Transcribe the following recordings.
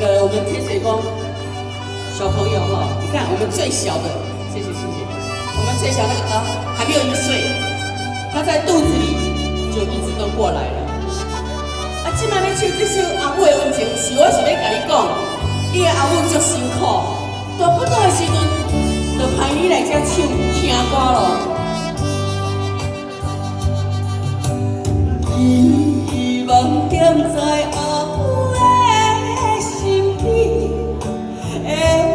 我们天水宫小朋友哈，你看我们最小的，谢谢，我们最小那个还没有1岁，他在肚子里就一直都过来了。啊，今摆要唱这首阿母的温情，是我是要甲你讲，你的阿母足辛苦，大不大的时阵，就派你来这唱听歌咯。希望踮在阿母的身边，会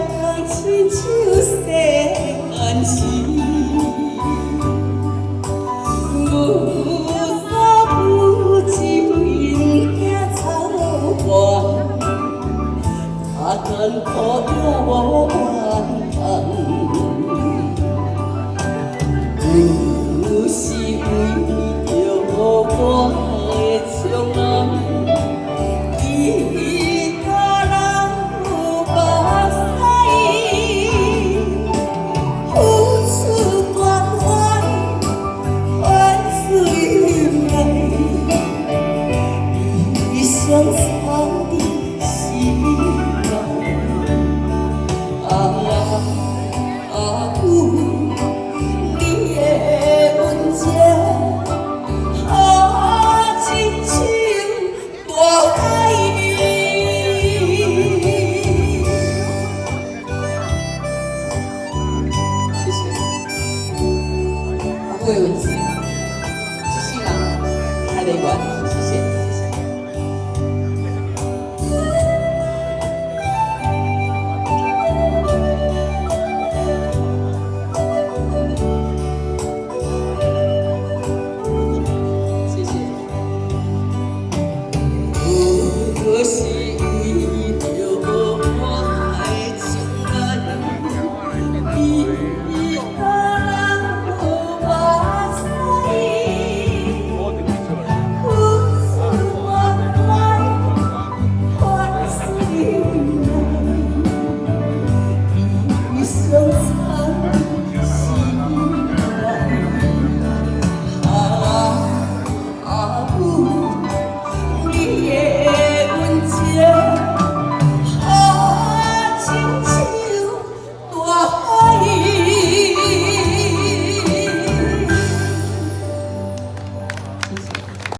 当亲像世间事。牛山不尽因行草原，他甘苦也无怨叹。有时为着我。